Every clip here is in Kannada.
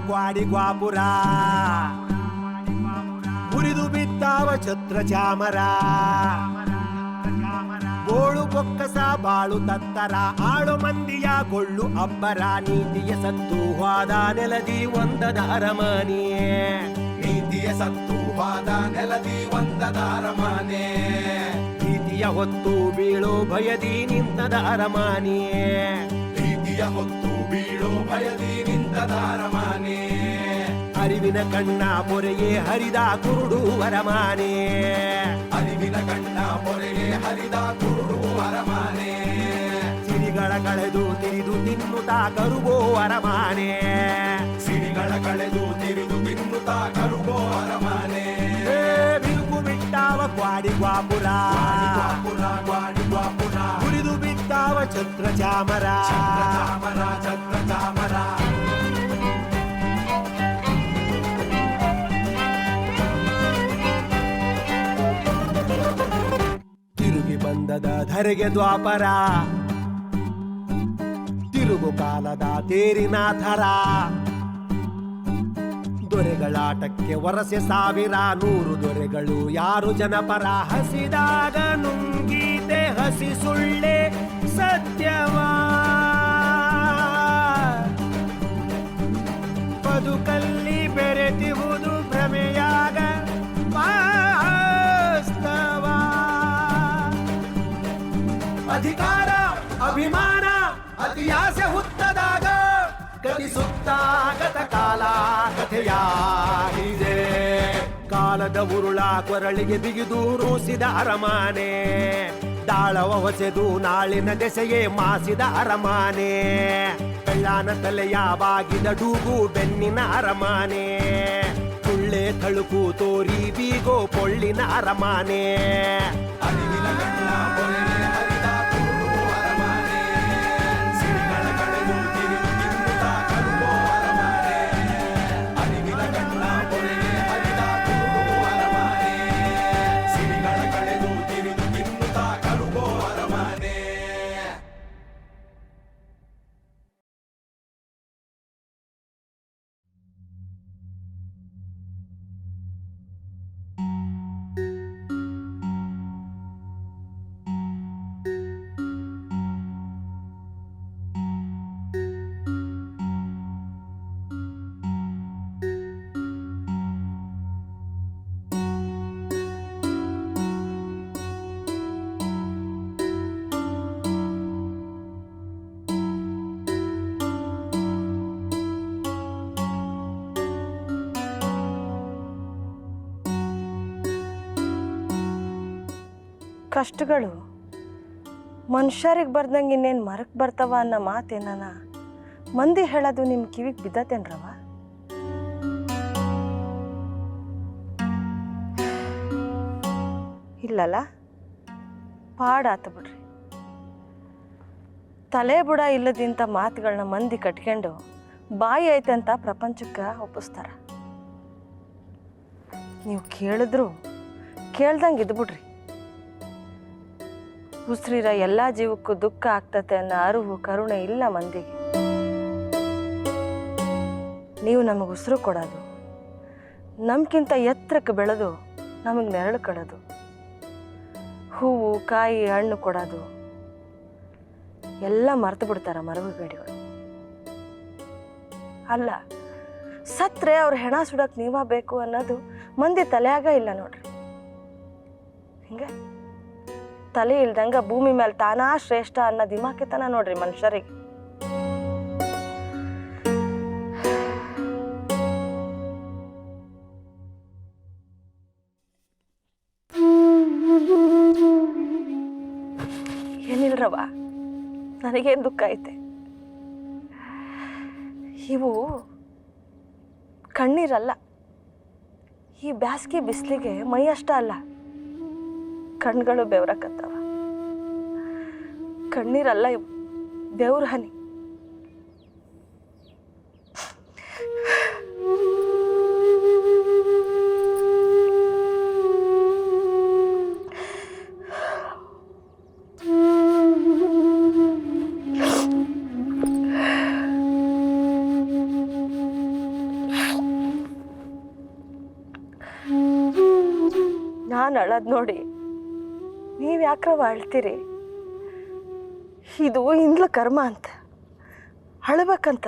ಕ್ವಾಡಿ ಗ್ವಾಪುರ ಮುರಿದು ಬಿದ್ದಾವ ಛತ್ರ ಚಾಮರ ಬೋಳು ಬೊಕ್ಕಸ ಬಾಳು ತತ್ತರ ಆಳು ಮಂದಿಯ ಕೊಳ್ಳು ಅಬ್ಬರ ನೀತಿಯ ಸತ್ತು ಹೋದ ನೆಲದಿ ಒಂದದ ಅರಮನೆಯೇ ನೀತಿಯ ಸತ್ತು ಹೋದ ನೆಲದಿ ಒಂದದ ಅರಮನೆ ಪ್ರೀತಿಯ ಹೊತ್ತು ಬೀಳೋ ಭಯದಿ ನಿಂತದ ಅರಮನೆಯೇ ಪ್ರೀತಿಯ ಹೊತ್ತು ಬೀಳೋ ಭಯದಿ ನಿಂತದ ಅರಮನೆ ಅರಿವಿನ ಕಣ್ಣ ಮೊರೆಗೆ ಹರಿದ ಕುರುಡು ಅರಮನೆ ಅರಿವಿನ ಕಣ್ಣ ಮೊರೆಗೆ ಹರಿದ ಕುರುಡು ಅರಮನೆ ಸಿರಿಗಳ ಕಳೆದು ತಿರಿದು ತಿನ್ನುತ್ತಾ ಕರುಗೋ ಅರಮನೆ ಸಿರಿಗಳ ಕಳೆದು ತಿರಿದು ತಿನ್ನುತ್ತಾ ಕರುಗೋ ಅರಮನೆ ಬಿರುಕು ಬಿಟ್ಟಾವ ಕ್ವಾಡಿ ಗ್ವಾಪುರ ಕ್ವಾಡಿ ಗ್ವಾಪುರ ಮುರಿದು ಬಿದ್ದಾವ ಛತ್ರ ಚಾಮರ ಛತ್ರ ಚಾಮರ ತಿರುಗಿ ಬಂದದ ಧರೆಗೆ ದ್ವಾಪರ ತಿರುಗು ಕಾಲದ ತೇರಿನ ಥರ ದೊರೆಗಳಾಟಕ್ಕೆ ವರಸೆ ಸಾವಿರ ನೂರು ದೊರೆಗಳು ಯಾರು ಜನಪರ ಹಸಿದಾಗ ನುಂಗೀತೆ ಹಸಿ ಸುಳ್ಳೆ ಸತ್ಯವಾ ಬದುಕಲ್ಲಿ ಬೆರೆತಿರುವುದು ಭ್ರಮೆಯಾಗ ವಾಸ್ತವ ಅಧಿಕಾರ ಅಭಿಮಾನ ಅತಿಯಾಸೆ ಹುತ್ತದಾಗ ಗತಿಸುತ್ತಾಗತ ಕಾಲ ಕಥೆಯಾಗಿದೆ ಕಾಲದ ಉರುಳ ಕೊರಳಿಗೆ ಬಿಗಿದು ರೂಸಿದ ಅರಮನೆ ತಾಳವ ಹೊಸೆದು ನಾಳಿನ ದೆಸೆಯೇ ಮಾಸಿದ ಅರಮನೆ ಬೆಳ್ಳಾನ ತಲೆಯ ಬಾಗಿದ ಡೂಗು ಬೆನ್ನಿನ ಅರಮನೆ ಸುಳ್ಳೆ ತಳುಕು ತೋರಿ ಬೀಗೋ ಪೊಳ್ಳಿನ ಅರಮನೆ ಅರಿವಿನ ಕಣ್ಣ ಮೊರೆಗೆ ಹರಿದ ಕುರುಡು ಅರಮನೆ ಸಿರಿಗಳ ಕಳೆದು ತಿರಿದು ತಿನ್ನುತ್ತಾ ಕರುಗೋ ಅರಮನೆ ಅರಿವಿನ ಕಣ್ಣ ಮೊರೆಗೆ ಹರಿದ ಕುರುಡು ಅರಮನೆ ಸಿರಿಗಳ ಕಳೆದು ತಿರಿದು ತಿನ್ನುತ್ತಾ ಕರುಗೋ ಅರಮನೆ ಕಷ್ಟಗಳು ಮನುಷ್ಯರಿಗೆ ಬರ್ದಂಗೆ ಇನ್ನೇನು ಮರಕ್ಕೆ ಬರ್ತಾವ ಅನ್ನೋ ಮಾತೇನ ಮಂದಿ ಹೇಳೋದು ನಿಮ್ಮ ಕಿವಿಗೆ ಬಿದ್ದತೇನ್ರವ? ಇಲ್ಲಲ್ಲ, ಪಾಡಾತ ಬಿಡ್ರಿ. ತಲೆ ಬುಡ ಇಲ್ಲದಿಂಥ ಮಾತುಗಳನ್ನ ಮಂದಿ ಕಟ್ಕೊಂಡು ಬಾಯಿ ಐತೆ ಅಂತ ಪ್ರಪಂಚಕ್ಕೆ ಒಪ್ಪಿಸ್ತಾರ. ನೀವು ಕೇಳಿದ್ರು ಕೇಳ್ದಂಗೆ ಇದ್ಬಿಡ್ರಿ. ಉಸಿರಿರ ಎಲ್ಲ ಜೀವಕ್ಕೂ ದುಃಖ ಆಗ್ತತೆ ಅನ್ನೋ ಅರಿವು ಕರುಣೆ ಇಲ್ಲ ಮಂದಿಗೆ. ನೀವು ನಮಗೆ ಉಸಿರು ಕೊಡೋದು, ನಮ್ಗಿಂತ ಎತ್ತರಕ್ಕೆ ಬೆಳೆದು ನಮಗೆ ನೆರಳು ಕೊಡೋದು, ಹೂವು ಕಾಯಿ ಹಣ್ಣು ಕೊಡೋದು ಎಲ್ಲ ಮರ್ತು ಬಿಡ್ತಾರ ಮರಳುಗಡಿಗಳು. ಅಲ್ಲ, ಸತ್ರೆ ಅವ್ರ ಹೆಣ ಸುಡಕ್ಕೆ ನೀವ ಬೇಕು ಅನ್ನೋದು ಮಂದಿ ತಲೆಯಾಗ ಇಲ್ಲ ನೋಡ್ರಿ. ಹಿಂಗೆ ತಲೆ ಇಲ್ದಂಗ ಭೂಮಿ ಮೇಲೆ ತಾನಾ ಶ್ರೇಷ್ಠ ಅನ್ನೋ ದಿಮಾಕಿತನ ನೋಡ್ರಿ ಮನುಷ್ಯರಿಗೆ. ಏನಿಲ್ರವ, ನನಗೇನು ದುಃಖ ಐತೆ. ಇವು ಕಣ್ಣೀರಲ್ಲ. ಈ ಬ್ಯಾಸ್ಗೆ ಬಿಸಿಲಿಗೆ ಮೈ ಅಷ್ಟ ಅಲ್ಲ, ಕಣ್ಗಳು ಬೆವರಕತ್ತವ. ಕಣ್ಣೀರಲ್ಲ ಇವು, ಬೆವ್ರ ಹನಿ. ನಾನು ಅಳೋದು ನೋಡಿ ನೀವು ಯಾಕ್ರವ ಅಳ್ತೀರಿ? ಇದು ಇಂದ್ಲ ಕರ್ಮ ಅಂತ ಅಳ್ಬೇಕಂತ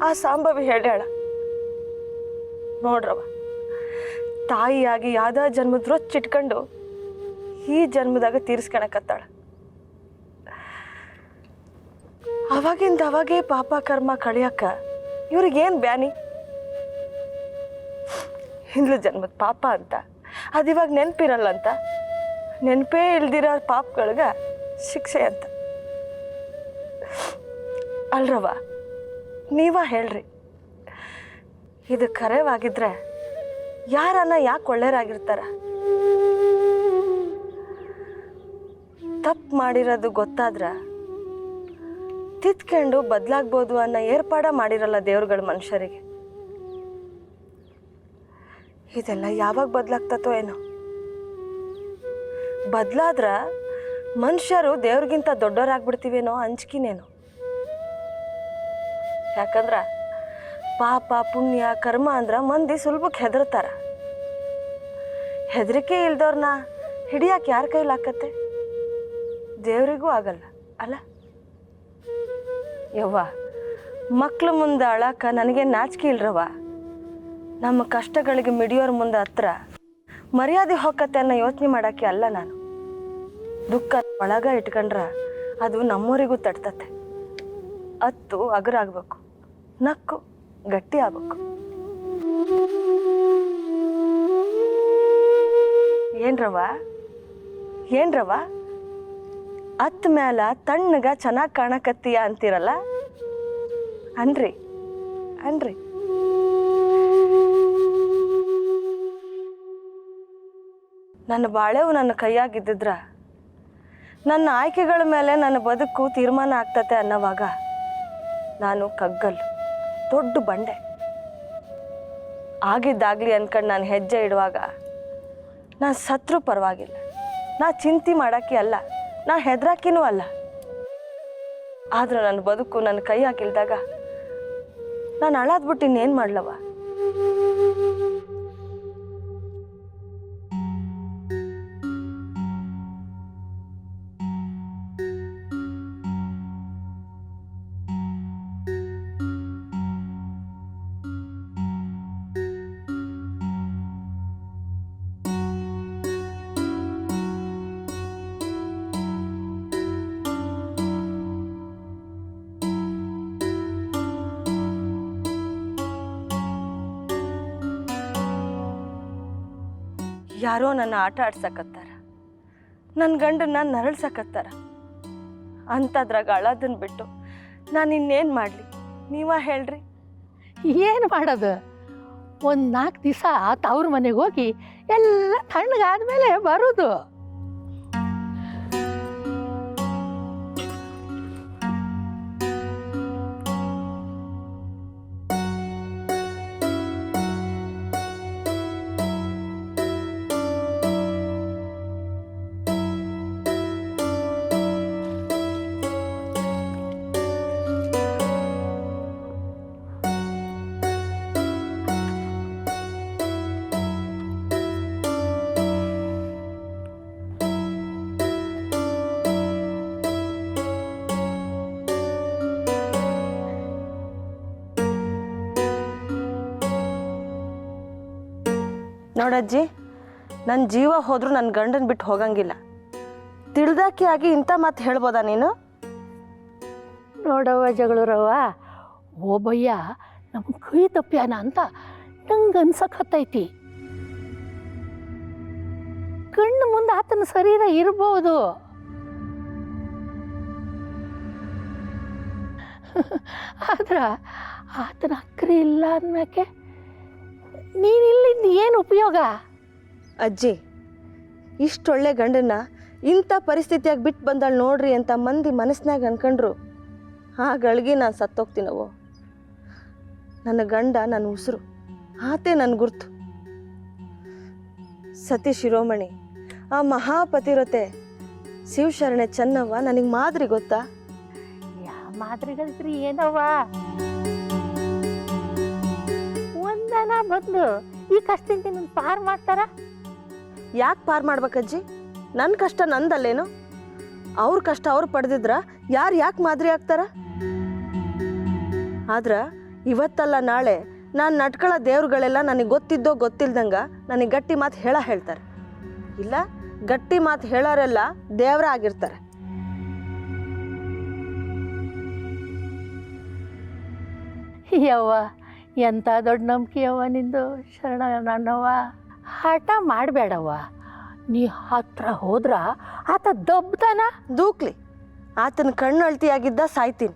ಆ ಸಾಂಬವಿ ಹೇಳ್ಯಾಳ. ನೋಡ್ರವ, ತಾಯಿಯಾಗಿ ಯಾವ್ದೋ ಜನ್ಮದ ರೊಚ್ಚಿಟ್ಕೊಂಡು ಈ ಜನ್ಮದಾಗ ತೀರಿಸ್ಕೊಳಕತ್ತಾಳ. ಅವಾಗಿಂದ ಅವಾಗೇ ಪಾಪ ಕರ್ಮ ಕಳಿಯಕ್ಕ ಇವ್ರಿಗೇನು ಬ್ಯಾನಿ? ಹಿಂದ್ಲ ಜನ್ಮದ ಪಾಪ ಅಂತ ಅದಿವಾಗ ನೆನಪಿರಲ್ಲ ಅಂತ, ನೆನಪೇ ಇಲ್ದಿರೋ ಪಾಪಗಳಿಗೆ ಶಿಕ್ಷೆ ಅಂತ ಅಲ್ರವ? ನೀವ ಹೇಳ್ರಿ, ಇದು ಕರೆವಾಗಿದ್ರೆ ಯಾರನ್ನ ಯಾಕೆ ಒಳ್ಳೆಯರಾಗಿರ್ತಾರ? ತಪ್ಪು ಮಾಡಿರೋದು ಗೊತ್ತಾದ್ರ ತಿತ್ಕೊಂಡು ಬದಲಾಗ್ಬೋದು ಅನ್ನೋ ಏರ್ಪಾಡ ಮಾಡಿರಲ್ಲ ದೇವ್ರುಗಳ ಮನುಷ್ಯರಿಗೆ. ಇದೆಲ್ಲ ಯಾವಾಗ ಬದಲಾಗ್ತತೋ ಏನೋ. ಬದಲಾದ್ರ ಮನುಷ್ಯರು ದೇವ್ರಿಗಿಂತ ದೊಡ್ಡವರಾಗ್ಬಿಡ್ತೀವೇನೋ ಅಂಜಿಕಿನೇನೋ. ಯಾಕಂದ್ರ ಪಾಪ ಪುಣ್ಯ ಕರ್ಮ ಅಂದ್ರ ಮಂದಿ ಸುಲಭಕ್ಕೆ ಹೆದರ್ತಾರ. ಹೆದರಿಕೆ ಇಲ್ದವ್ರನ್ನ ಹಿಡಿಯಕ್ಕೆ ಯಾರ ಕೈಲಾಕತ್ತೆ? ದೇವ್ರಿಗೂ ಆಗಲ್ಲ ಅಲ್ಲ? ಯವ್ವ, ಮಕ್ಳು ಮುಂದೆ ಅಳಕ ನನಗೆ ನಾಚಿಕೆ ಇಲ್ರವ. ನಮ್ಮ ಕಷ್ಟಗಳಿಗೆ ಮಿಡಿಯೋರ ಮುಂದೆ ಹತ್ರ ಮರ್ಯಾದೆ ಹೊಕ್ಕತ್ತೆ ಅನ್ನೋ ಯೋಚನೆ ಮಾಡೋಕ್ಕೆ ಅಲ್ಲ ನಾನು. ದುಃಖ ಒಳಗ ಇಟ್ಕೊಂಡ್ರ ಅದು ನಮ್ಮೂರಿಗೂ ತಡ್ತತೆ. ಅತ್ತು ಅಗರಾಗಬೇಕು, ನಕ್ಕು ಗಟ್ಟಿ ಆಗ್ಬೇಕು. ಏನ್ರವ ಅತ್ತ ಮ್ಯಾಲ ತಣ್ಣಗ ಚೆನ್ನಾಗಿ ಕಾಣಕತ್ತೀಯ ಅಂತೀರಲ್ಲ, ಅನ್ರಿ ನನ್ನ ಬಾಳೆವು ನನ್ನ ಕೈಯಾಗಿದ್ದಿದ್ರ ನನ್ನ ಆಯ್ಕೆಗಳ ಮೇಲೆ ನನ್ನ ಬದುಕು ತೀರ್ಮಾನ ಆಗ್ತತೆ ಅನ್ನೋವಾಗ ನಾನು ಕಗ್ಗಲ್ಲು, ದೊಡ್ಡ ಬಂಡೆ ಆಗಿದ್ದಾಗಲಿ ಅನ್ಕೊಂಡು ನಾನು ಹೆಜ್ಜೆ ಇಡುವಾಗ ನಾನು ಸತ್ರು ಪರವಾಗಿಲ್ಲ. ನಾ ಚಿಂತೆ ಮಾಡೋಕ್ಕೆ ಅಲ್ಲ, ನಾ ಹೆದ್ರಾಕಿನೂ ಅಲ್ಲ. ಆದ್ರೆ ನನ್ನ ಬದುಕು ನನ್ನ ಕೈ ಹಾಕಿಲ್ದಾಗ ನಾನು ಅಳಾದ್ಬಿಟ್ಟು ಇನ್ನೇನು ಮಾಡ್ಲವ? ಯಾರೋ ನನ್ನ ಆಟ ಆಡ್ಸಕತ್ತಾರ, ನನ್ನ ಗಂಡನ್ನ ನರಳ್ಸಕತ್ತಾರ. ಅಂಥದ್ರಾಗ ಅಳೋದನ್ನ ಬಿಟ್ಟು ನಾನು ಇನ್ನೇನು ಮಾಡಲಿ? ನೀವ ಹೇಳ್ರಿ. ಏನು ಮಾಡೋದು? ಒಂದು 4 ದಿವಸ ತವ್ರ ಮನೆಗೆ ಹೋಗಿ ಎಲ್ಲ ತಣ್ಣಗಾದ್ಮೇಲೆ ಬರೋದು. ನೋಡಜ್ಜಿ, ನನ್ನ ಜೀವ ಹೋದ್ರೂ ನನ್ನ ಗಂಡನ ಬಿಟ್ಟು ಹೋಗಂಗಿಲ್ಲ. ತಿಳಿದಾಕಿ ಆಗಿ ಇಂಥ ಮಾತು ಹೇಳ್ಬೋದಾ ನೀನು? ನೋಡವ್ವ ಜಗಳೂರವ್ವ, ಓಬಯ್ಯ ನಮ್ಮ ಕೈ ತಪ್ಪ್ಯಾನ ಅಂತ ನಂಗೆ ಅನ್ಸಕತ್ತೈತಿ. ಕಣ್ಣು ಮುಂದೆ ಆತನ ಶರೀರ ಇರ್ಬೋದು, ಆದ್ರೆ ಆತನ ಅಕ್ರೆ ಇಲ್ಲ ಅಂದ್ಮ್ಯಾಕೆ ನೀನಿಲ್ಲಿಂದ ಏನು ಉಪಯೋಗ? ಅಜ್ಜಿ, ಇಷ್ಟೊಳ್ಳೆ ಗಂಡನ್ನ ಇಂಥ ಪರಿಸ್ಥಿತಿಯಾಗಿ ಬಿಟ್ಟು ಬಂದಾಳು ನೋಡ್ರಿ ಅಂತ ಮಂದಿ ಮನಸ್ಸಿನಾಗ ಅನ್ಕೊಂಡ್ರು ಆ ಗಳಿಗೆ ನಾನು ಸತ್ತೋಗ್ತೀನವೋ. ನನ್ನ ಗಂಡ ನನ್ನ ಉಸಿರು, ಆತೆ ನನ್ನ ಗುರ್ತು. ಸತಿ ಶಿರೋಮಣಿ, ಆ ಮಹಾಪತಿರತೆ ಶಿವಶರಣೆ ಚೆನ್ನವ್ವ ನನಗೆ ಮಾದರಿ ಗೊತ್ತಾ? ಯಾವ ಮಾದರಿಗಳಿದ್ರಿ ಏನವ್ವ? ಒಂದನ ಬಂದು ಈ ಕಷ್ಟದಿಂದ ನಿನ್ನ ಪಾರು ಮಾಡ್ತಾರ? ಯಾಕೆ ಪಾರು ಮಾಡ್ಬೇಕಜ್ಜಿ? ನನ್ನ ಕಷ್ಟ ನಂದಲ್ಲೇನು? ಅವ್ರ ಕಷ್ಟ ಅವ್ರು ಪಡೆದಿದ್ರ ಯಾರು ಯಾಕೆ ಮಾದರಿ ಆಗ್ತಾರ? ಆದ್ರೆ ಇವತ್ತಲ್ಲ ನಾಳೆ ನಾನು ನಡ್ಕೊಳ್ಳೋ ದೇವ್ರುಗಳೆಲ್ಲ ನನಗೆ ಗೊತ್ತಿದ್ದೋ ಗೊತ್ತಿಲ್ದಂಗ ನನಗೆ ಗಟ್ಟಿ ಮಾತು ಹೇಳ್ತಾರೆ. ಇಲ್ಲ, ಗಟ್ಟಿ ಮಾತು ಹೇಳೋರೆಲ್ಲ ದೇವ್ರ ಆಗಿರ್ತಾರೆ. ಯವ್ವ, ಎಂಥ ದೊಡ್ಡ ನಂಬಿಕೆ ಯವ್ವ ನಿಂದು. ಶರಣ ನನ್ನವ್ವ, ಹಠ ಮಾಡಬೇಡವ್ವ. ನೀ ಹತ್ರ ಹೋದ್ರ ಆತ ದಬ್ಬತಾನ. ದೂಕ್ಲಿ, ಆತನ ಕಣ್ಣು ಅಳ್ತಿಯಾಗಿದ್ದ ಸಾಯ್ತೀನಿ.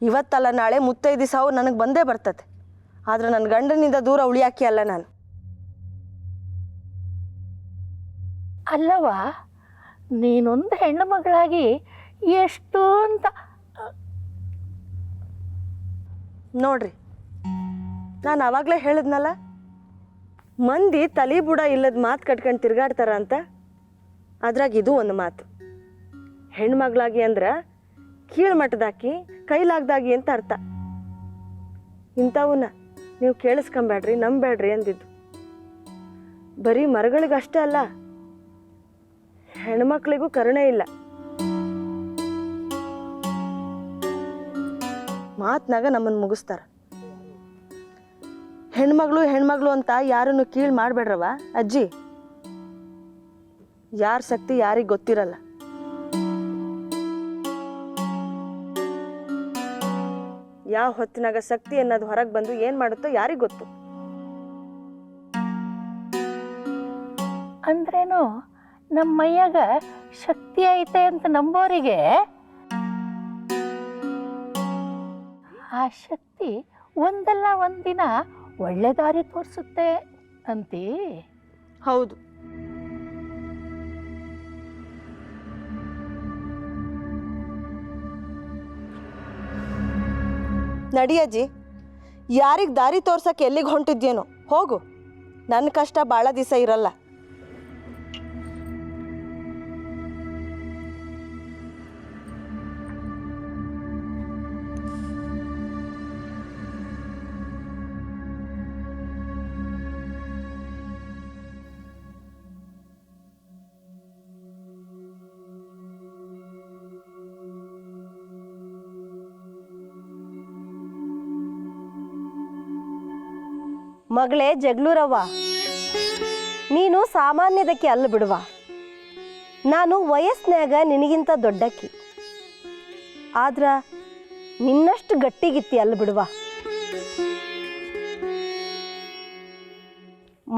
ಇವತ್ತಲ್ಲ ನಾಳೆ ಮುತ್ತೈದು ಸಾವು ನನಗೆ ಬಂದೇ ಬರ್ತದೆ. ಆದ್ರೆ ನನ್ನ ಗಂಡನಿಂದ ದೂರ ಉಳಿಯಾಕಿ ಅಲ್ಲ ನಾನು. ಅಲ್ಲವ, ನೀನೊಂದು ಹೆಣ್ಣು ಮಗಳಾಗಿ ಎಷ್ಟು ಅಂತ ನೋಡ್ರಿ, ನಾನು ಆವಾಗಲೇ ಹೇಳಿದ್ನಲ್ಲ, ಮಂದಿ ತಲೆ ಬುಡ ಇಲ್ಲದ ಮಾತು ಕಟ್ಕೊಂಡು ತಿರ್ಗಾಡ್ತಾರ ಅಂತ. ಅದ್ರಾಗ ಇದು ಒಂದು ಮಾತು. ಹೆಣ್ಮಗಳಾಗಿ ಅಂದ್ರೆ ಕೀಳ್ಮಟ್ಟದಾಕಿ ಕೈಲಾಗ್ದಾಗಿ ಅಂತ ಅರ್ಥ. ಇಂಥವನ್ನ ನೀವು ಕೇಳಿಸ್ಕೊಂಬೇಡ್ರಿ, ನಂಬೇಡ್ರಿ ಅಂದಿದ್ದು. ಬರೀ ಮರಗಳಿಗಷ್ಟೇ ಅಲ್ಲ, ಹೆಣ್ಮಕ್ಳಿಗೂ ಕರುಣೆ ಇಲ್ಲ. ಮಾತ್ನಾಗ ನಮ್ಮನ್ನು ಮುಗಿಸ್ತಾರ. ಹೆಣ್ಮಗಳು ಅಂತ ಯಾರನ್ನು ಕೀಳು ಮಾಡ್ಬೇಡ್ರವ ಅಜ್ಜಿ. ಯಾರ ಶಕ್ತಿ ಯಾರಿಗೆ ಗೊತ್ತಿರಲ್ಲ. ಯಾವ ಹೊತ್ತಿನಾಗ ಶಕ್ತಿ ಅನ್ನೋದು ಹೊರಗೆ ಬಂದು ಏನು ಮಾಡುತ್ತೋ ಯಾರಿಗೆ ಗೊತ್ತು. ಅಂದ್ರೇನು ನಮ್ಮ ಮೈಯಾಗ ಶಕ್ತಿ ಐತೆ ಅಂತ ನಂಬೋರಿಗೆ ಆ ಶಕ್ತಿ ಒಂದಲ್ಲ ಒಂದಿನ ಒಳ್ಳೆ ದಾರಿ ತೋರಿಸುತ್ತೆ ಅಂತೀ? ಹೌದು. ನಡಿಯಜ್ಜಿ, ಯಾರಿಗೆ ದಾರಿ ತೋರ್ಸಕ್ಕೆ ಎಲ್ಲಿಗೆ ಹೊಂಟಿದ್ಯೇನೋ ಹೋಗು. ನನ್ನ ಕಷ್ಟ ಭಾಳ ದಿವಸ ಇರಲ್ಲ. ಮಗಳೇ ಜಗಳೂರವ್ವ, ನೀನು ಸಾಮಾನ್ಯದಕ್ಕೆ ಅಲ್ಲ ಬಿಡುವ. ನಾನು ವಯಸ್ಸಿನಾಗ ನಿನಗಿಂತ ದೊಡ್ಡಕ್ಕಿ, ಆದ್ರ ನಿನ್ನಷ್ಟು ಗಟ್ಟಿಗಿತ್ತಿ ಅಲ್ಲ ಬಿಡುವ.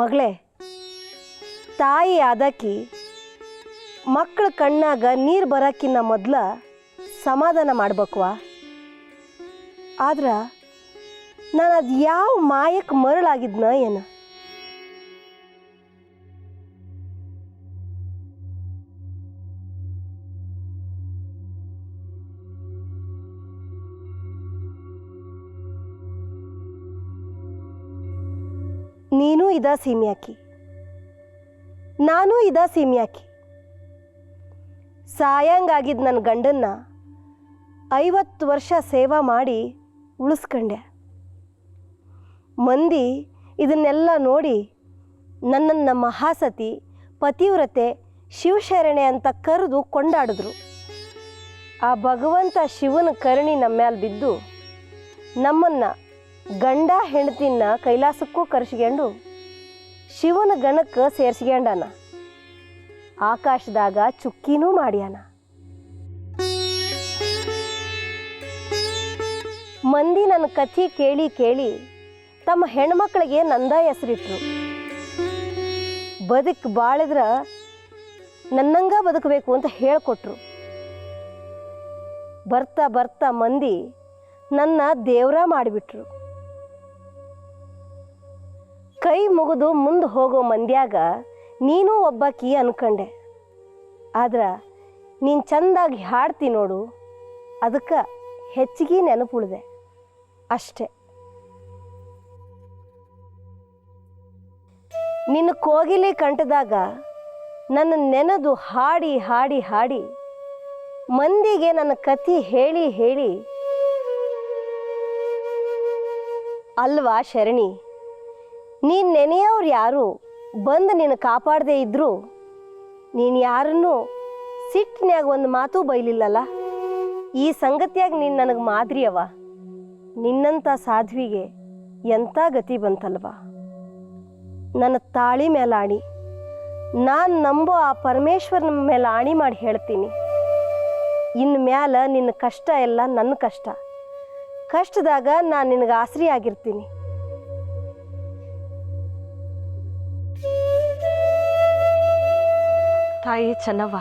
ಮಗಳೇ, ತಾಯಿ ಆದಕ್ಕಿ ಮಕ್ಕಳ ಕಣ್ಣಾಗ ನೀರು ಬರೋಕ್ಕಿನ್ನ ಮೊದಲ ಸಮಾಧಾನ ಮಾಡ್ಬೇಕವ. ಆದ್ರ ನಾನು ಅದು ಯಾವ ಮಾಯಕ್ಕೆ ಮರಳಾಗಿದ್ನ ಏನು? ನೀನು ಇದ ಸೀಮ್ಯಾಕಿ, ನಾನು ಇದ ಸೀಮ್ಯಾಕಿ. ಸಾಯಂಗಾಗಿದ್ದ ನನ್ನ ಗಂಡನ್ನ 50 ವರ್ಷ ಸೇವಾ ಮಾಡಿ ಉಳಿಸ್ಕೊಂಡೆ. ಮಂದಿ ಇದನ್ನೆಲ್ಲ ನೋಡಿ ನನ್ನನ್ನು ಮಹಾಸತಿ, ಪತಿವ್ರತೆ, ಶಿವಶರಣೆ ಅಂತ ಕರೆದು ಕೊಂಡಾಡಿದ್ರು. ಆ ಭಗವಂತ ಶಿವನ ಕರುಣಿ ನಮ್ಮ ಮ್ಯಾಲೆ ಬಿದ್ದು ನಮ್ಮನ್ನು ಗಂಡ ಹೆಂಡತಿನ ಕೈಲಾಸಕ್ಕೂ ಕರೆಸ್ಕೊಂಡು ಶಿವನ ಗಣಕ್ಕೆ ಸೇರಿಸ್ಕೊಂಡಾನ. ಆಕಾಶದಾಗ ಚುಕ್ಕಿನೂ ಮಾಡ್ಯಾನ. ಮಂದಿ ನನ್ನ ಕಥೆ ಕೇಳಿ ಕೇಳಿ ತಮ್ಮ ಹೆಣ್ಮಕ್ಳಿಗೆ ನಂದ ಹೆಸರಿಟ್ರು. ಬಾಳಿದ್ರ ನನ್ನಂಗ ಬದುಕಬೇಕು ಅಂತ ಹೇಳಿಕೊಟ್ರು. ಬರ್ತಾ ಬರ್ತಾ ಮಂದಿ ನನ್ನ ದೇವ್ರ ಮಾಡಿಬಿಟ್ರು. ಕೈ ಮುಗಿದು ಮುಂದೆ ಹೋಗೋ ಮಂದ್ಯಾಗ ನೀನು ಒಬ್ಬಾಕಿ ಅನ್ಕಂಡೆ. ಆದ್ರ ನೀನು ಚಂದಾಗಿ ಹಾಡ್ತಿ ನೋಡು, ಅದಕ್ಕೆ ಹೆಚ್ಚಿಗೆ ನೆನಪುಳಿದೆ ಅಷ್ಟೆ. ನಿನ್ನ ಕೋಗಿಲೆ ಕಂಠದಾಗ ನನ್ನ ನೆನೆದು ಹಾಡಿ ಹಾಡಿ ಹಾಡಿ ಮಂದಿಗೆ ನನ್ನ ಕಥೆ ಹೇಳಿ ಹೇಳಿ ಅಲ್ವಾ ಶರಣಿ, ನೀನು ನೆನೆಯೋರು ಯಾರು ಬಂದು ನೀನು ಕಾಪಾಡದೆ ಇದ್ರು ನೀನು ಯಾರನ್ನೂ ಸಿಟ್ಟಿನ್ಯಾಗ ಒಂದು ಮಾತು ಬೈಲಿಲ್ಲಲ್ಲ. ಈ ಸಂಗತಿಯಾಗ ನೀನು ನನಗೆ ಮಾದರಿಯವ. ನಿನ್ನಂಥ ಸಾಧ್ವಿಗೆ ಎಂಥ ಗತಿ ಬಂತಲ್ವಾ. ನನ್ನ ತಾಳಿ ಮೇಲೆ ಆಣಿ, ನಾನು ನಂಬೋ ಆ ಪರಮೇಶ್ವರನ ಮೇಲೆ ಆಣಿ ಮಾಡಿ ಹೇಳ್ತೀನಿ, ಇನ್ನು ಮ್ಯಾಲ ನಿನ್ನ ಕಷ್ಟ ಎಲ್ಲ ನನ್ನ ಕಷ್ಟ. ಕಷ್ಟದಾಗ ನಾನು ನಿನಗೆ ಆಸರಿ ಆಗಿರ್ತೀನಿ. ತಾಯಿ ಚೆನ್ನವ್ವ,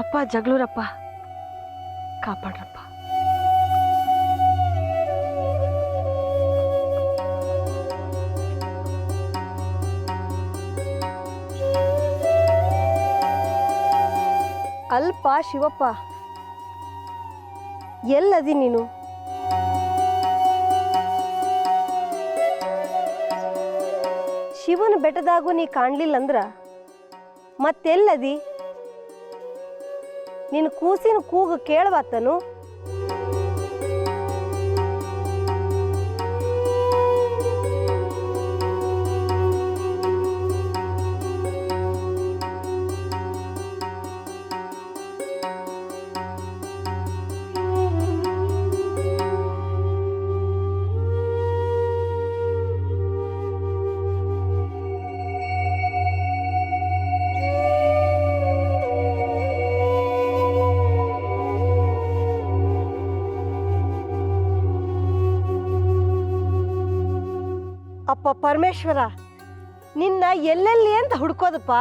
ಅಪ್ಪ ಜಗಳೂರಪ್ಪ, ಕಾಪಾಡ್ರಪ್ಪ. ಅಲ್ಪ ಶಿವಪ್ಪ, ಎಲ್ಲದಿ ನೀನು? ಶಿವನ ಬೆಟ್ಟದಾಗೂ ನೀ ಕಾಣಲಿಲ್ಲಂದ್ರ ಮತ್ತೆಲ್ಲದಿ? ನಿನ್ನ ಕೂಸಿನ ಕೂಗು ಕೇಳವಾತನು? ಅಪ್ಪ ಪರಮೇಶ್ವರ, ನಿನ್ನ ಎಲ್ಲೆಲ್ಲಿ ಅಂತ ಹುಡ್ಕೋದಪ್ಪ?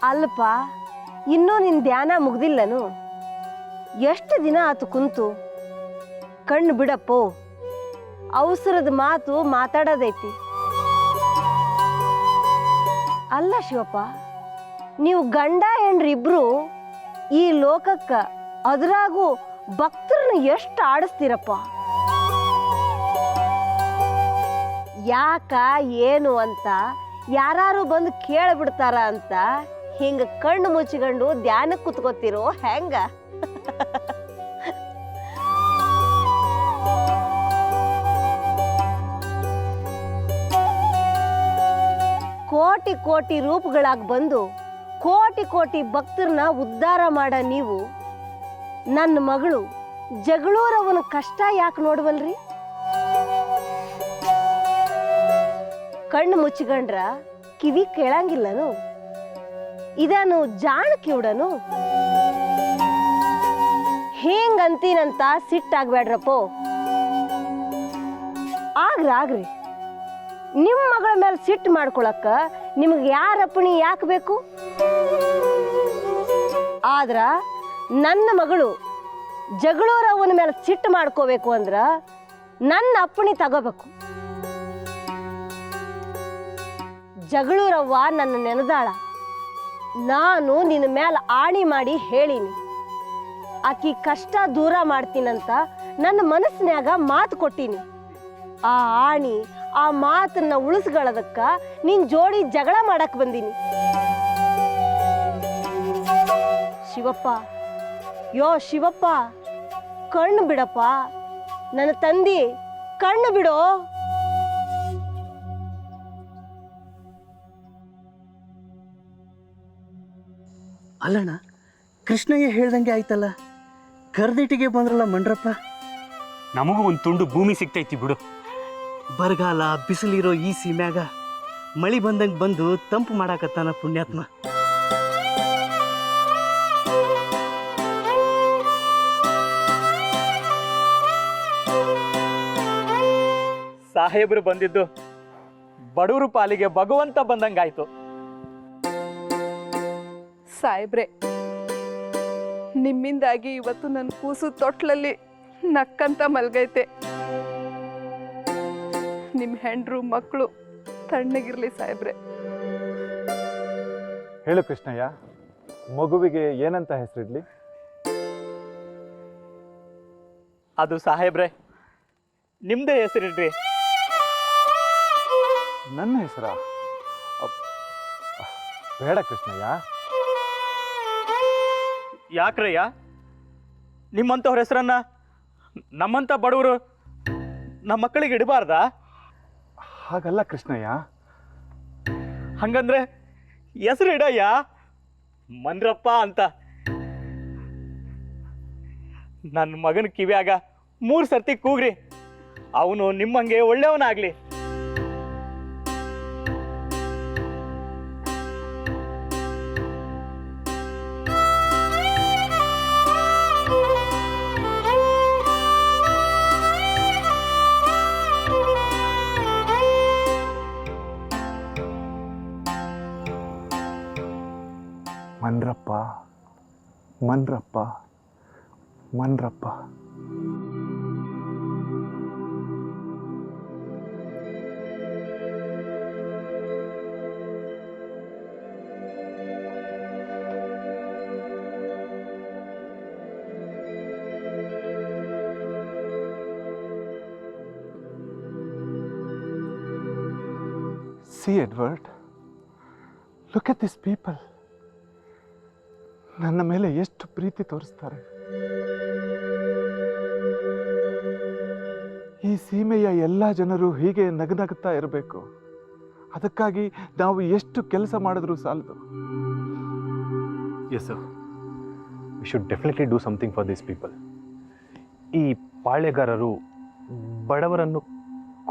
ಅಲ್ಪ, ಇನ್ನೂ ನಿನ್ನ ಧ್ಯಾನ ಮುಗ್ದಿಲ್ಲನು? ಎಷ್ಟು ದಿನ ಆತು ಕುಂತು? ಕಣ್ಣು ಬಿಡಪ್ಪೋ, ಅವಸರದ ಮಾತು ಮಾತಾಡೋದೈತಿ. ಅಲ್ಲ ಶಿವಪ್ಪ, ನೀವು ಗಂಡ ಹೆಣ್ರಿಬ್ರು ಈ ಲೋಕಕ್ಕ, ಅದ್ರಾಗೂ ಭಕ್ತರನ್ನ ಎಷ್ಟು ಆಡಿಸ್ತೀರಪ್ಪ? ಯಾಕ ಏನು ಅಂತ ಯಾರು ಬಂದು ಕೇಳಿಬಿಡ್ತಾರ ಅಂತ ಹಿಂಗ ಕಣ್ಣು ಮುಚ್ಚಿಕೊಂಡು ಧ್ಯಾನಕ್ಕೆ ಕುತ್ಕೋತಿರೋ ಹೆಂಗ? ಕೋಟಿ ಕೋಟಿ ರೂಪಗಳಾಗಿ ಬಂದು ಕೋಟಿ ಕೋಟಿ ಭಕ್ತರನ್ನ ಉದ್ಧಾರ ಮಾಡ ನೀವು ನನ್ನ ಮಗಳು ಜಗಳೂರವನ ಕಷ್ಟ ಯಾಕೆ ನೋಡ್ವಲ್ರಿ? ಕಣ್ಣು ಮುಚ್ಚಿಕೊಂಡ್ರ ಕಿವಿ ಕೇಳಂಗಿಲ್ಲನು? ಇದನು ಜಾಣ ಕಿವುಡನು? ಹಿಂಗಂತೀನಂತ ಸಿಟ್ಟಾಗ್ಬೇಡ್ರಪ್ಪೋ. ಆಗ್ರಿ ನಿಮ್ಮ ಮಗಳ ಮೇಲೆ ಸಿಟ್ಟು ಮಾಡ್ಕೊಳಕ್ಕ ನಿಮ್ಗೆ ಯಾರಪ್ಪಣಿ ಯಾಕೆ ಬೇಕು? ಆದ್ರ ನನ್ನ ಮಗಳು ಜಗಳೂರವನ ಮೇಲೆ ಸಿಟ್ಟು ಮಾಡ್ಕೋಬೇಕು ಅಂದ್ರ ನನ್ನ ಅಪ್ಪಣಿ ತಗೋಬೇಕು. ಜಗಳೂರವ್ವ ನನ್ನ ನೆನೆದಾಳ. ನಾನು ನಿನ್ನ ಮೇಲೆ ಆಣಿ ಮಾಡಿ ಹೇಳೀನಿ, ಆಕಿ ಕಷ್ಟ ದೂರ ಮಾಡ್ತೀನಂತ ನನ್ನ ಮನಸ್ಸಿನ್ಯಾಗ ಮಾತು ಕೊಟ್ಟೀನಿ. ಆ ಆಣಿ ಆ ಮಾತನ್ನ ಉಳಿಸ್ಕೊಳ್ಳೋದಕ್ಕ ನಿನ್ ಜೋಡಿ ಜಗಳ ಮಾಡಕ್ ಬಂದೀನಿ. ಶಿವಪ್ಪ, ಯೋ ಶಿವಪ್ಪ, ಕಣ್ಣು ಬಿಡಪ್ಪ. ನನ್ನ ತಂದಿ ಕಣ್ಣು ಬಿಡೋ. ಅಲ್ಲಣ್ಣ, ಕೃಷ್ಣಯ್ಯ ಹೇಳ್ದಂಗೆ ಆಯ್ತಲ್ಲ, ಕರ್ದಿಟ್ಟಿಗೆ ಬಂದ್ರಲ್ಲ ಮಂಡ್ರಪ್ಪ. ನಮಗೂ ಒಂದು ತುಂಡು ಭೂಮಿ ಸಿಗ್ತೈತಿ ಬಿಡು. ಬರಗಾಲ ಬಿಸಿಲಿರೋ ಈ ಸೀಮ್ಯಾಗ ಮಳಿ ಬಂದಂಗೆ ಬಂದು ತಂಪು ಮಾಡಾಕತ್ತಾನ ಪುಣ್ಯಾತ್ಮ. ಸಾಹೇಬ್ರು ಬಂದಿದ್ದು ಬಡವರು ಪಾಲಿಗೆ ಭಗವಂತ ಬಂದಂಗಾಯ್ತು. ಸಾಹೇಬ್ರೆ, ನಿಮ್ಮಿಂದಾಗಿ ಇವತ್ತು ನನ್ನ ಕೂಸು ತೊಟ್ಲಲ್ಲಿ ನಕ್ಕಂತ ಮಲ್ಗೈತೆ. ನಿಮ್ಮ ಹೆಂಡ್ರು ಮಕ್ಕಳು ತಣ್ಣಗಿರ್ಲಿ ಸಾಹೇಬ್ರೆ. ಹೇಳು ಕೃಷ್ಣಯ್ಯ, ಮಗುವಿಗೆ ಏನಂತ ಹೆಸರಿಡ್ಲಿ? ಅದು ಸಾಹೇಬ್ರೆ ನಿಮ್ದೇ ಹೆಸರಿಡ್ರಿ. ನನ್ನ ಹೆಸರ? ಬೇಡ ಕೃಷ್ಣಯ್ಯ, ಯಾಕ್ರಯ್ಯ ನಿಮ್ಮಂಥವ್ರ ಹೆಸರನ್ನ ನಮ್ಮಂಥ ಬಡವರು ನಮ್ಮ ಮಕ್ಕಳಿಗೆ ಇಡಬಾರ್ದಾ? ಹಾಗಲ್ಲ ಕೃಷ್ಣಯ್ಯ. ಹಂಗಂದ್ರೆ ಹೆಸರು ಇಡಯ್ಯ ಮಂದ್ರಪ್ಪ ಅಂತ. ನನ್ನ ಮಗನ ಕಿವಿಯಾಗ 3 ಸರ್ತಿ ಕೂಗ್ರಿ, ಅವನು ನಿಮ್ಮಂಗೆ ಒಳ್ಳೆಯವನಾಗ್ಲಿ. ಮನ್ರಪ್ಪ, ಮನ್ರಪ್ಪ, ಮನ್ರಪ್ಪ. See, Edward, look at these people. ನನ್ನ ಮೇಲೆ ಎಷ್ಟು ಪ್ರೀತಿ ತೋರಿಸ್ತಾರೆ. ಈ ಸೀಮೆಯ ಎಲ್ಲ ಜನರು ಹೀಗೆ ನಗನಗುತ್ತಾ ಇರಬೇಕು. ಅದಕ್ಕಾಗಿ ನಾವು ಎಷ್ಟು ಕೆಲಸ ಮಾಡಿದ್ರೂ ಸಾಲದು. Yes sir, we should definitely do something for these people. ಈ ಪಾಳೆಗಾರರು ಬಡವರನ್ನು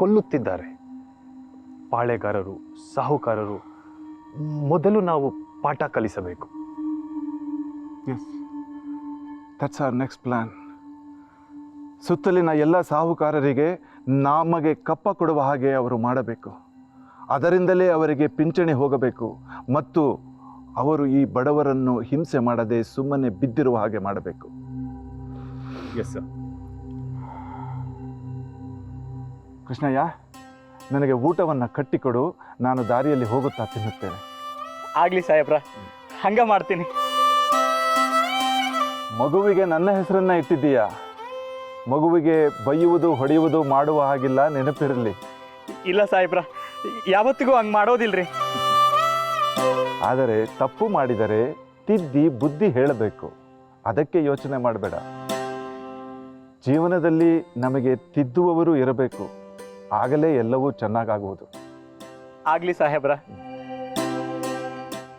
ಕೊಲ್ಲುತ್ತಿದ್ದಾರೆ. ಪಾಳೆಗಾರರು, ಸಾಹುಕಾರರು ಮೊದಲು ನಾವು ಪಾಠ ಕಲಿಸಬೇಕು. Yes, that's our next plan. ಸುತ್ತಲಿನ ಎಲ್ಲ ಸಾಹುಕಾರರಿಗೆ ನಮಗೆ ಕಪ್ಪ ಕೊಡುವ ಹಾಗೆ ಅವರು ಮಾಡಬೇಕು. ಅದರಿಂದಲೇ ಅವರಿಗೆ ಪಿಂಚಣಿ ಹೋಗಬೇಕು ಮತ್ತು ಅವರು ಈ ಬಡವರನ್ನು ಹಿಂಸೆ ಮಾಡದೆ ಸುಮ್ಮನೆ ಬಿದ್ದಿರುವ ಹಾಗೆ ಮಾಡಬೇಕು. Yes sir. ಕೃಷ್ಣಯ್ಯ, ನನಗೆ ಊಟವನ್ನು ಕಟ್ಟಿಕೊಡು, ನಾನು ದಾರಿಯಲ್ಲಿ ಹೋಗುತ್ತಾ ತಿನ್ನುತ್ತೇನೆ. ಆಗ್ಲಿ ಸಾಹೇಬ್ರ, ಹಂಗ ಮಾಡ್ತೀನಿ. ಮಗುವಿಗೆ ನನ್ನ ಹೆಸರನ್ನ ಇಟ್ಟಿದ್ದೀಯಾ? ಮಗುವಿಗೆ ಬೈಯುವುದು ಹೊಡೆಯುವುದು ಮಾಡುವ ಹಾಗಿಲ್ಲ, ನೆನಪಿರಲಿ. ಇಲ್ಲ ಸಾಹೇಬ್ರ, ಯಾವತ್ತಿಗೂ ಹಂಗೆ ಮಾಡೋದಿಲ್ರಿ. ಆದರೆ ತಪ್ಪು ಮಾಡಿದರೆ ತಿದ್ದಿ ಬುದ್ಧಿ ಹೇಳಬೇಕು. ಅದಕ್ಕೆ ಯೋಚನೆ ಮಾಡಬೇಡ. ಜೀವನದಲ್ಲಿ ನಮಗೆ ತಿದ್ದುವವರು ಇರಬೇಕು, ಆಗಲೇ ಎಲ್ಲವೂ ಚೆನ್ನಾಗಾಗುವುದು. ಆಗ್ಲಿ ಸಾಹೇಬ್ರ.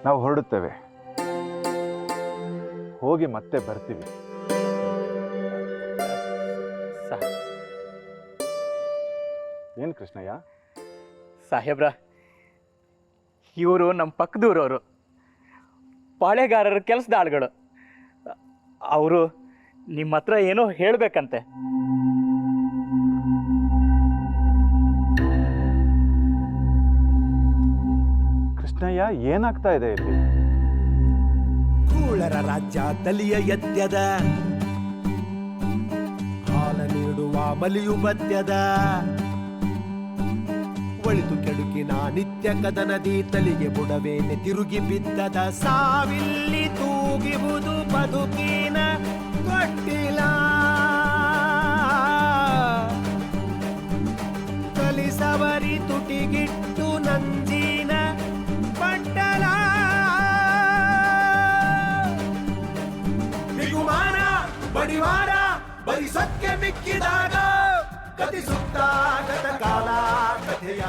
ನಾವು ಹೊರಡುತ್ತೇವೆ, ಹೋಗಿ ಮತ್ತೆ ಬರ್ತೀವಿ. ಏನು ಕೃಷ್ಣಯ್ಯ? ಸಾಹೇಬ್ರ, ಇವರು ನಮ್ಮ ಪಕ್ಕದೂರವರು, ಪಾಳೆಗಾರರ ಕೆಲಸದ ಆಳುಗಳು. ಅವರು ನಿಮ್ಮ ಹತ್ರ ಏನೋ ಹೇಳಬೇಕಂತೆ. ಕೃಷ್ಣಯ್ಯ, ಏನಾಗ್ತಾ ಇದೆ ಇಲ್ಲಿ? ಕೂಳರ ರಾಜ್ಯ ತಲಿಯ ಎತ್ಯದ, ಹಾಲ ನೀಡುವ ಮಲಿಯು ಬತ್ಯದ, ಒಳಿತು ಕೆಡುಕಿನ ನಿತ್ಯ ಕದನದಿ ತಲಿಗೆ ಬುಡವೇನೆ ತಿರುಗಿ ಬಿದ್ದದ. ಸಾವಿಲ್ಲಿ ತೂಗಿವುದು ಬದುಕಿನ ಕೊಟ್ಟಿಲ, ಕಲಿಸವರಿ ತುಟಿಗಿಟ್ಟು ನಂಜಿನ ಪಟ್ಟಲ. ಬಿಗುಮಾನ ಬಡಿವಾರ ಬರಿ ಸತ್ಯ ಮಿಕ್ಕಿದಾಗ ಕಥಿಸುತ್ತ ಗತ ಕಾಲ ಕಥೆಯ.